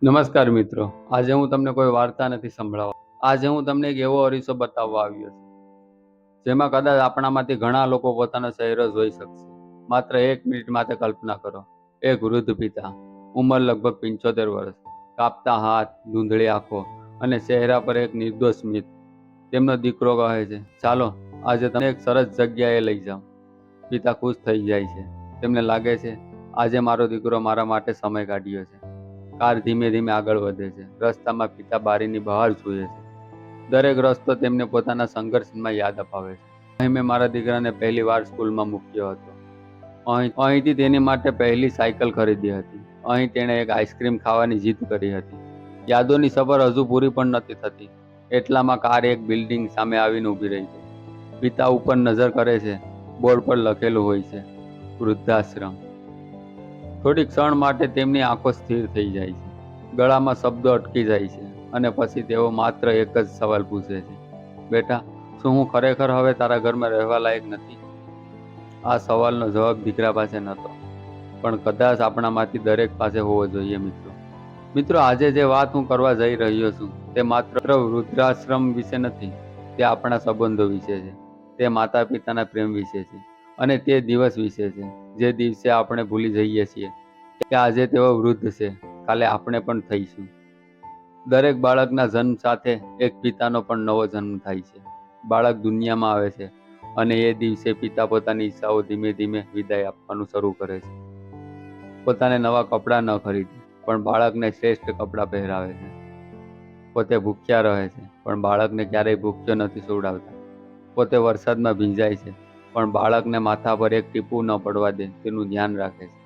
નમસ્કાર મિત્રો, આજે હું તમને કોઈ વાર્તા નથી સંભળાવવા. આજે હું તમને એક એવો અરીસો બતાવવા આવ્યો છું જેમાં કદાચ આપણામાંથી ઘણા લોકો પોતાનો ચહેરો જોઈ શકશે. માત્ર 1 મિનિટ માટે કલ્પના કરો. એક વૃદ્ધ પિતા, ઉંમર લગભગ 75 વર્ષ, કાપતા હાથ, ધૂંધળી આંખો અને ચહેરા પર એક નિર્દોષ સ્મિત. તેમનો દીકરો કહે છે, ચાલો આજે તમે એક સરસ જગ્યાએ લઈ જાઓ. પિતા ખુશ થઈ જાય છે. તેમને લાગે છે આજે મારો દીકરો મારા માટે સમય કાઢ્યો છે. કાર ધીમે ધીમે આગળ વધે છે. રસ્તામાં પિતા બારીની બહાર જુએ છે. દરેક રસ્તો તેમને પોતાના સંઘર્ષમાં યાદ અપાવે છે. અહીં મેં મારા દીકરાને પહેલી વાર સ્કૂલમાં મૂક્યો હતો. અહીંથી તેની માટે પહેલી સાયકલ ખરીદી હતી. અહીં તેણે એક આઈસ્ક્રીમ ખાવાની જીદ કરી હતી. યાદોની સફર હજુ પૂરી પણ નથી થતી એટલામાં કાર એક બિલ્ડિંગ સામે આવીને ઊભી રહી ગઈ. પિતા ઉપર નજર કરે છે. બોર્ડ પર લખેલું હોય છે, વૃદ્ધાશ્રમ. થોડી ક્ષણ માટે તેમની આંખો સ્થિર થઈ જાય છે. ગળામાં શબ્દો અટકી જાય છે અને પછી તેઓ માત્ર એક જ સવાલ પૂછે છે, બેટા, શું હું ખરેખર હવે તારા ઘરમાં રહેવા લાયક નથી? આ સવાલનો જવાબ દીકરા પાસે નહોતો, પણ કદાચ આપણામાંથી દરેક પાસે હોવો જોઈએ. મિત્રો, આજે જે વાત હું કરવા જઈ રહ્યો છું તે માત્ર વૃદ્ધાશ્રમ વિશે નથી. તે આપણા સંબંધો વિશે છે. તે માતા પિતાના પ્રેમ વિશે છે અને તે દિવસ વિશે છે જે દિવસે આપણે ભૂલી જઈએ છીએ કે આજે તેઓ વૃદ્ધ છે. કાલે આપણે પણ થઈશું. દરેક બાળકના જન્મ સાથે એક પિતાનો પણ નવો જન્મ થાય છે. બાળક દુનિયામાં આવે છે અને એ દિવસે પિતા પોતાની ઈચ્છાઓ ધીમે ધીમે વિદાય આપવાનું શરૂ કરે છે. પોતાને નવા કપડાં ન ખરીદે પણ બાળકને શ્રેષ્ઠ કપડાં પહેરાવે છે. પોતે ભૂખ્યા રહે છે પણ બાળકને ક્યારેય ભૂખ્યો નથી સુવડાવતા. પોતે વરસાદમાં ભીંજાય છે પણ બાળકને માથા પર એક ટીપું ન પડવા દે તેનું ધ્યાન રાખે છે.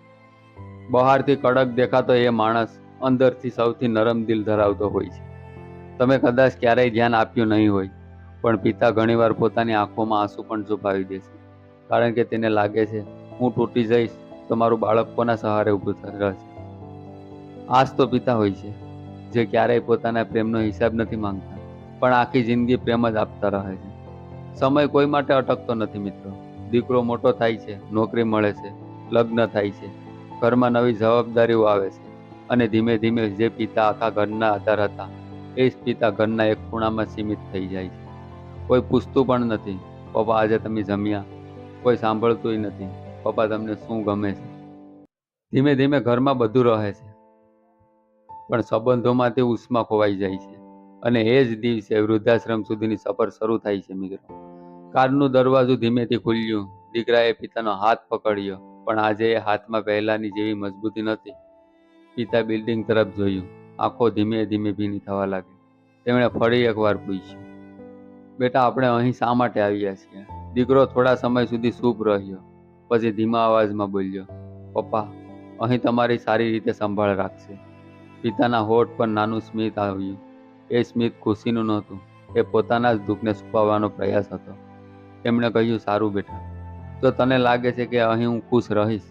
બહારથી કડક દેખાતો એ માણસ અંદરથી સૌથી નરમ દિલ ધરાવતો હોય છે. તમે કદાચ ક્યારેય ધ્યાન આપ્યું નહીં હોય, પણ પિતા ઘણીવાર પોતાની આંખોમાં આંસુ પણ છુપાવી દે છે. કારણ કે તેને લાગે છે, હું તૂટી જઈશ તો મારું બાળક કોના સહારે ઊભું રહેશે. આ જ તો પિતા હોય છે જે ક્યારેય પોતાના પ્રેમનો હિસાબ નથી માંગતા, પણ આખી જિંદગી પ્રેમ જ આપતા રહે છે. સમય કોઈ માટે અટકતો નથી મિત્રો. દીકરો મોટો થાય છે, નોકરી મળે છે, લગ્ન થાય છે, ઘરમાં નવી જવાબદારીઓ આવે છે અને ધીમે ધીમે જે પિતા આખા ઘરના આધાર હતા એ જ પિતા ઘરના એક ખૂણામાં સીમિત થઈ જાય છે. કોઈ પૂછતું પણ નથી, પપ્પા આજે તમે જમ્યા? કોઈ સાંભળતું નથી, પપ્પા તમને શું ગમે છે? ધીમે ધીમે ઘરમાં બધું રહે છે પણ સંબંધોમાંથી ઉષ્મા ખોવાઈ જાય છે અને એ જ દિવસે વૃદ્ધાશ્રમ સુધીની સફર શરૂ થાય છે મિત્રો. કારનું દરવાજું ધીમેથી ખુલ્યું. દીકરાએ પિતાનો હાથ પકડ્યો, પણ આજે એ હાથમાં પહેલાની જેવી મજબૂતી નથી. પિતા બિલ્ડિંગ તરફ જોયું. આંખો ધીમે ધીમે ભીની થવા લાગી. તેમણે ફરી એકવાર પૂછ્યું, બેટા, આપણે અહીં શા માટે આવ્યા છીએ? દીકરો થોડા સમય સુધી ચૂપ રહ્યો. પછી ધીમા અવાજમાં બોલ્યો, પપ્પા, અહીં તમારી સારી રીતે સંભાળ રાખશે. પિતાના હોઠ પર નાનું સ્મિત આવ્યું. એ સ્મિત ખુશીનું નહોતું, એ પોતાના જ દુઃખને છુપાવવાનો પ્રયાસ હતો. એમણે કહ્યું, સારું બેટા, જો તને લાગે છે કે અહીં હું ખુશ રહીશ,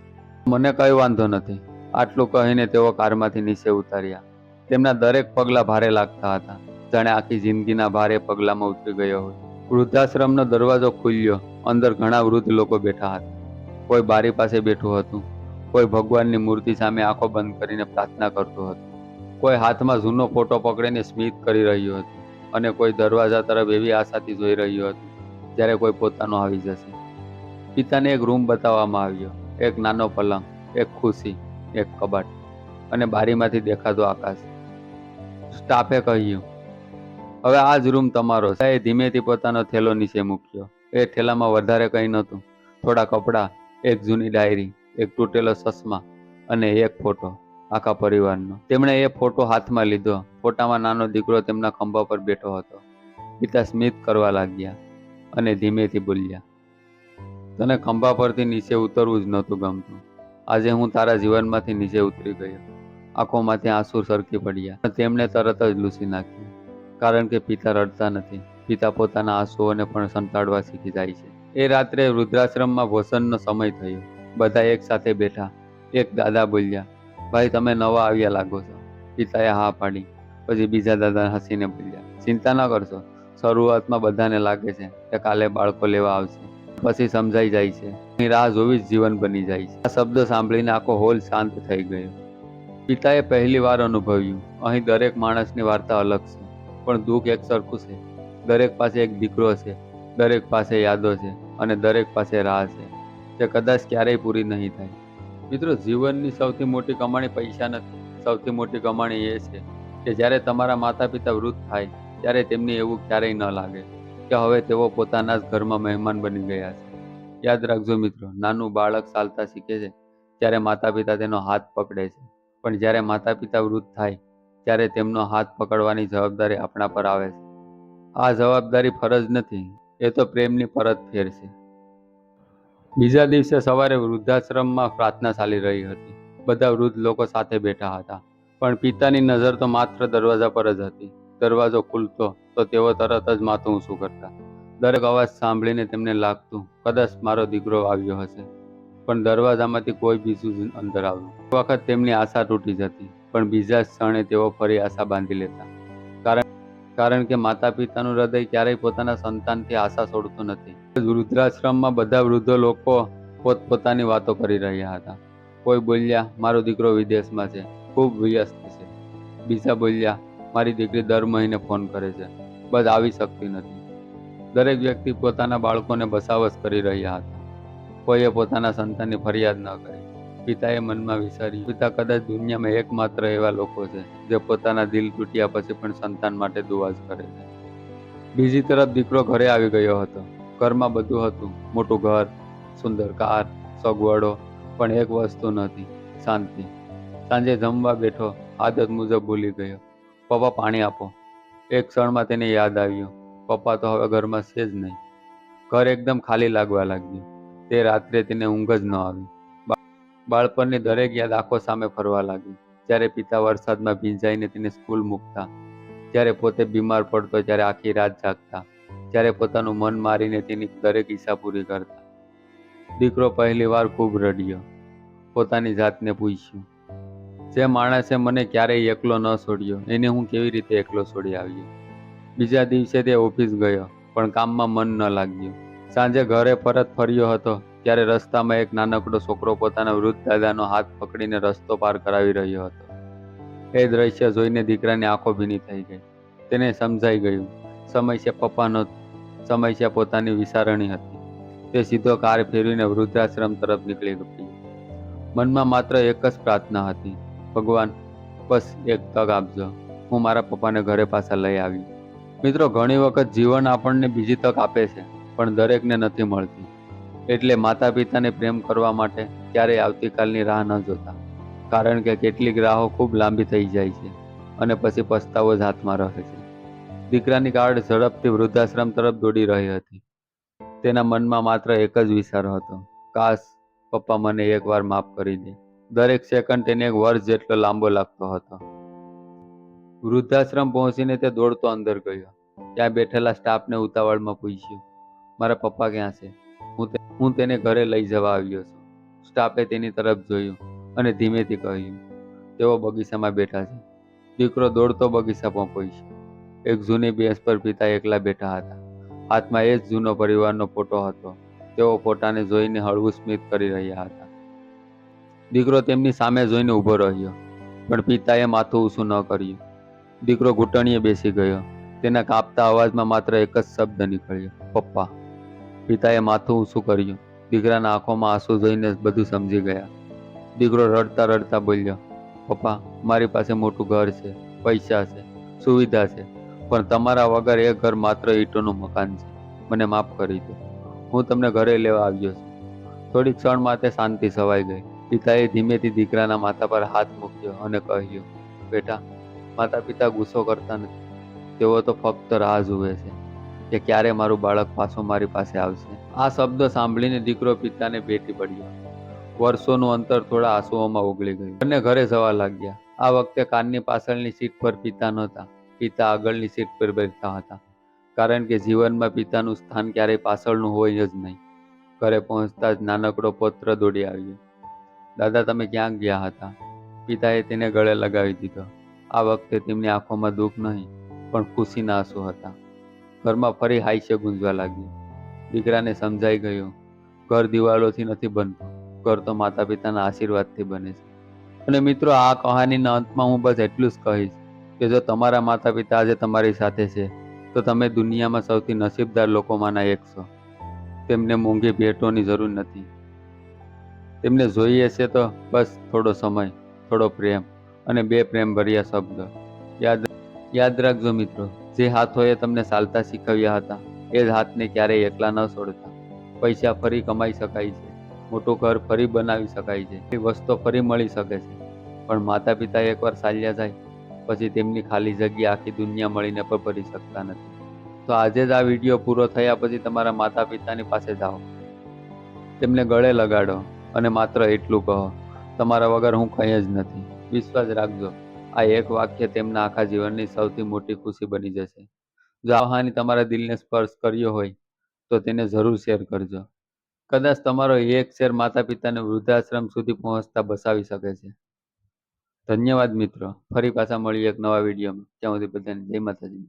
મને કઈ વાંધો નથી. આટલું કહીને તેઓ કારમાંથી નીચે ઉતાર્યા. તેમના દરેક પગલા ભારે લાગતા હતા, જાણે આખી જિંદગીના ભાર એ પગલામાં ઉતરી ગયો હોય. વૃદ્ધાશ્રમનો દરવાજો ખુલ્યો. અંદર ઘણા વૃદ્ધ લોકો બેઠા હતા. કોઈ બારી પાસે બેઠું હતું, કોઈ ભગવાનની મૂર્તિ સામે આંખો બંધ કરીને પ્રાર્થના કરતું હતું, કોઈ હાથમાં જૂનો ફોટો પકડીને સ્મિત કરી રહ્યું હતું અને કોઈ દરવાજા તરફ એવી આશાથી જોઈ રહ્યું હતું જ્યારે કોઈ પોતાનો આવી જશે. પિતાને એક રૂમ બતાવવામાં આવ્યો. એક નાનો પલંગ, એક ખુરશી, એક કબાટ અને બારીમાંથી દેખાતો આકાશ. સ્ટાફે કહ્યું, હવે આ જ રૂમ તમારો છે. એ ધીમેથી પોતાનો થેલો નીચે મૂક્યો. એ થેલામાં વધારે કંઈ નહોતું. થોડા કપડાં, એક જૂની ડાયરી, એક તૂટેલો ચશ્મા અને એક ફોટો આખા પરિવારનો. તેમણે એ ફોટો હાથમાં લીધો. ફોટામાં નાનો દીકરો તેમના ખંભા પર બેઠો હતો. પિતા સ્મિત કરવા લાગ્યા અને ધીમેથી બોલ્યા, તને ખંભા પરથી નીચે ઉતરવું જ નહોતું ગમતું. આજે હું તારા જીવનમાંથી નીચે ઉતરી ગયો. આંખોમાંથી આંસુ સરકી પડ્યા. તેમણે તરત જ લૂછી નાખ્યું. કારણ કે પિતા રડતા નથી. પિતા પોતાના આંસુઓને પણ સંતાડવા શીખી જાય છે. એ રાત્રે વૃદ્ધાશ્રમમાં ભોજનનો સમય થયો. બધા એક સાથે બેઠા. એક દાદા બોલ્યા, ભાઈ, તમે નવા આવ્યા લાગો છો. પિતાએ હા પાડી. પછી બીજા દાદા હસીને બોલ્યા, ચિંતા ન કરશો. શરૂઆતમાં બધાને લાગે છે કે કાલે બાળકો લેવા આવશે, પછી સમજાઈ જાય છે અહીં રાહ જોવી જ જીવન બની જાય છે. આ શબ્દો સાંભળીને આખો હોલ શાંત થઈ ગયો. પિતાએ પહેલી વાર અનુભવ્યું, અહીં દરેક માણસની વાર્તા અલગ છે, પણ દુઃખ એક સરખું છે. દરેક પાસે એક દીકરો છે, દરેક પાસે યાદો છે, અને દરેક પાસે રાહ છે, જે કદાચ ક્યારેય પૂરી નહીં થાય. મિત્રો, જીવનની સૌથી મોટી કમાણી પૈસા નથી. સૌથી મોટી કમાણી એ છે કે જ્યારે તમારા માતા પિતા વૃદ્ધ થાય, ત્યારે તેમને એવું ક્યારેય ન લાગે કે હવે તેઓ પોતાના જ ઘરમાં મહેમાન બની ગયા છે. યાદ રાખજો મિત્રો, નાનું બાળક ચાલતા શીખે છે ત્યારે માતા પિતા તેનો હાથ પકડે છે, પણ જ્યારે માતા પિતા વૃદ્ધ થાય ત્યારે તેમનો હાથ પકડવાની જવાબદારી આપણા પર આવે છે. આ જવાબદારી ફરજ નથી, એ તો પ્રેમની પરતફેર છે. બીજા દિવસે સવારે વૃદ્ધાશ્રમમાં પ્રાર્થના ચાલી રહી હતી. બધા વૃદ્ધ લોકો સાથે બેઠા હતા, પણ પિતાની નજર તો માત્ર દરવાજા પર જ હતી. દરવાજો ખુલતો તો તેઓ તરત જ માથું ઊંચું કરતા. દરેક અવાજ સાંભળીને તેમને લાગતું, કદાચ મારો દીકરો આવ્યો હશે. પણ દરવાજામાંથી કોઈ બીજું જ અંદર આવ્યું. એક વખત તેમની આશા તૂટી જતી, પણ બીજા જ ક્ષણે તેઓ ફરી આશા બાંધી લેતા. કારણ કે માતા પિતાનું હૃદય ક્યારેય પોતાના સંતાનથી આશા છોડતું નથી. વૃદ્ધાશ્રમમાં બધા વૃદ્ધ લોકો પોતપોતાની વાતો કરી રહ્યા હતા. કોઈ બોલ્યા, મારો દીકરો વિદેશમાં છે, ખૂબ વ્યસ્ત છે. બીજા બોલ્યા, મારી દીકરી દર મહિને ફોન કરે છે, બસ આવી શકતી નથી. દરેક વ્યક્તિ પોતાના બાળકોને બસાવસ કરી રહ્યા હતા. કોઈએ પોતાના સંતાનની ફરિયાદ ન કરી. પિતાએ મનમાં વિચાર્યું, પિતા કદાચ દુનિયામાં એકમાત્ર એવા લોકો છે જે પોતાના દિલ તૂટ્યા પછી પણ સંતાન માટે દુઆ જ કરે છે. બીજી તરફ દીકરો ઘરે આવી ગયો હતો. ઘરમાં બધું હતું, મોટું ઘર, સુંદર કાર, સગવડો, પણ એક વસ્તુ નથી, શાંતિ. સાંજે જમવા બેઠો, આદત મુજબ ભૂલી ગયો, પપ્પા પાણી આપો. એક ક્ષણમાં તેને યાદ આવ્યું, પપ્પા તો હવે ઘરમાં છે જ નહીં. ઘર એકદમ ખાલી લાગવા લાગ્યું. તે રાત્રે તેને ઊંઘ જ ન આવી. બાળપણની દરેક યાદ આંખો સામે ફરવા લાગી. જ્યારે પિતા વરસાદમાં ભીંજાઈને તેને સ્કૂલ મૂકતા, જ્યારે પોતે બીમાર પડતો ત્યારે આખી રાત જાગતા, જ્યારે પોતાનું મન મારીને તેની દરેક ઈચ્છા પૂરી કરતા. દીકરો પહેલી વાર ખૂબ રડ્યો. પોતાની જાતને પૂછ્યું, જે માણસે મને ક્યારેય એકલો ન છોડ્યો, એને હું કેવી રીતે એકલો છોડી આવ્યો? બીજા દિવસે તે ઓફિસ ગયો, પણ કામમાં મન ન લાગ્યું. સાંજે ઘરે પરત ફર્યો હતો ત્યારે રસ્તામાં એક નાનકડો છોકરો પોતાના વૃદ્ધ દાદાનો હાથ પકડીને રસ્તો પાર કરાવી રહ્યો હતો. એ દ્રશ્ય જોઈને દીકરાની આંખો ભીની થઈ ગઈ. તેને સમજાઈ ગયું, સમય છે પપ્પા નહોતું, સમય છે પોતાની વિચારણી હતી. તે સીધો કાર ફેરવીને વૃદ્ધાશ્રમ તરફ નીકળી ગયો. મનમાં માત્ર એક જ પ્રાર્થના હતી, ભગવાન, બસ એક તક આપજો, હું મારા પપ્પાને ઘરે પાછા લઈ આવી. મિત્રો, ઘણી વખત જીવન આપણને બીજી તક આપે છે, પણ દરેકને નથી મળતી. એટલે માતા પિતાને પ્રેમ કરવા માટે ક્યારેય આવતીકાલની રાહ ન જોતા, કારણ કે કેટલીક રાહો ખૂબ લાંબી થઈ જાય છે અને પછી પસ્તાવો જ હાથમાં રહે છે. દીકરાની કાર ઝડપથી વૃદ્ધાશ્રમ તરફ દોડી રહી હતી. તેના મનમાં માત્ર એક જ વિચાર હતો, કાશ પપ્પા મને એકવાર માફ કરી દે. દરેક સેકન્ડ તેને એક વર્ષ જેટલો લાંબો લાગતો હતો. વૃદ્ધાશ્રમ પહોંચીને તે દોડતો અંદર ગયો. ત્યાં બેઠેલા સ્ટાફને ઉતાવળમાં પૂછ્યું, મારા પપ્પા ક્યાં છે? હું તેને ઘરે લઈ જવા આવ્યો છું. સ્ટાફે તેની તરફ જોયું અને ધીમેથી કહ્યું, તેઓ બગીચામાં બેઠા છે. દીકરો દોડતો બગીચામાં પહોંચ્યો. એક જૂની બેન્ચ પર પિતા એકલા બેઠા હતા. હાથમાં એ જ જૂનો પરિવારનો ફોટો હતો. તેઓ ફોટાને જોઈને હળવું સ્મિત કરી રહ્યા હતા. દીકરો તેમની સામે જોઈને ઊભો રહ્યો, પણ પિતાએ માથું ઊંચું ન કર્યું. દીકરો ઘૂંટણીએ બેસી ગયો. તેના કાપતા અવાજમાં માત્ર એક જ શબ્દ નીકળ્યો, પપ્પા. પિતાએ માથું ઊંચું કર્યું. દીકરાના આંખોમાં આંસુ જોઈને બધું સમજી ગયા. દીકરો રડતા રડતા બોલ્યો, પપ્પા, મારી પાસે મોટું ઘર છે, પૈસા છે, સુવિધા છે, પણ તમારા વગર એ ઘર માત્ર ઈંટોનું મકાન છે. મને માફ કરી દો. હું તમને ઘરે લેવા આવ્યો છું. થોડી ક્ષણ માટે શાંતિ છવાઈ ગઈ. પિતાએ ધીમેથી દીકરાના માથા પર હાથ મૂક્યો અને કહ્યું, બેટા, માતા પિતા ગુસ્સો કરતા નથી. તેઓ તો ફક્ત રાહ જુએ છે કે ક્યારે મારું બાળક પાછું મારી પાસે આવશે. આ શબ્દો સાંભળીને દીકરો પિતાને ભેટી પડ્યો. વર્ષોનું અંતર થોડા આંસુઓમાં ઓગળી ગયું. બંને ઘરે જવા લાગ્યા. આ વખતે કારની પાછળની સીટ પર પિતા નહોતા. પિતા આગળની સીટ પર બેઠા હતા, કારણ કે જીવનમાં પિતાનું સ્થાન ક્યારેય પાછળનું હોય જ નહીં. ઘરે પહોંચતા જ નાનકડો પુત્ર દોડી આવ્યો. દાદા, તમે ક્યાં ગયા હતા? પિતાએ તેને ગળે લગાવી દીધો. આ વખતે તેમની આંખોમાં દુઃખ નહીં, પણ ખુશીના આંસુ હતા. ઘરમાં ફરી હાસ્ય ગુંજવા લાગ્યું. દીકરાને સમજાઈ ગયું, ઘર દિવાલોથી નથી બનતું, ઘર તો માતા પિતાના આશીર્વાદથી બને છે. અને મિત્રો, આ કહાનીના અંતમાં હું બસ એટલું જ કહીશ કે જો તમારા માતા પિતા આજે તમારી સાથે છે તો તમે દુનિયામાં સૌથી નસીબદાર લોકોમાંના એક છો. તેમને મોંઘી ભેટોની જરૂર નથી. તેમને જોઈએ છે તો બસ થોડો સમય, થોડો પ્રેમ અને બે પ્રેમભર્યા શબ્દ. યાદ યાદ રાખજો મિત્રો, જે હાથોએ તમને ચાલતા શીખવ્યા હતા એ જ હાથને ક્યારેય એકલા ન છોડતા. પૈસા ફરી કમાઈ શકાય છે, મોટું ઘર ફરી બનાવી શકાય છે, એ વસ્તુ ફરી મળી શકે છે, પણ માતા પિતા એકવાર ચાલ્યા જાય પછી તેમની ખાલી જગ્યા આખી દુનિયા મળીને પણ ભરી શકતા નથી. તો આજે જ આ વિડીયો પૂરો થયા પછી તમારા માતા પિતાની પાસે જાઓ, તેમને ગળે લગાડો અને માત્ર એટલું કહો, તમારા વગર હું કંઈ જ નથી. વિશ્વાસ રાખજો, આ એક વાક્ય તેમના આખા જીવનની સૌથી મોટી ખુશી બની જશે. જો આ કહાની તમારા દિલને સ્પર્શ કર્યો હોય તો તેને જરૂર શેર કરજો. કદાચ તમારો એક શેર માતા પિતાને વૃદ્ધાશ્રમ સુધી પહોંચતા બચાવી શકે છે. ધન્યવાદ મિત્રો. ફરી પાછા મળીએ એક નવા વિડીયોમાં. ત્યાં સુધી બધાને જય માતાજી.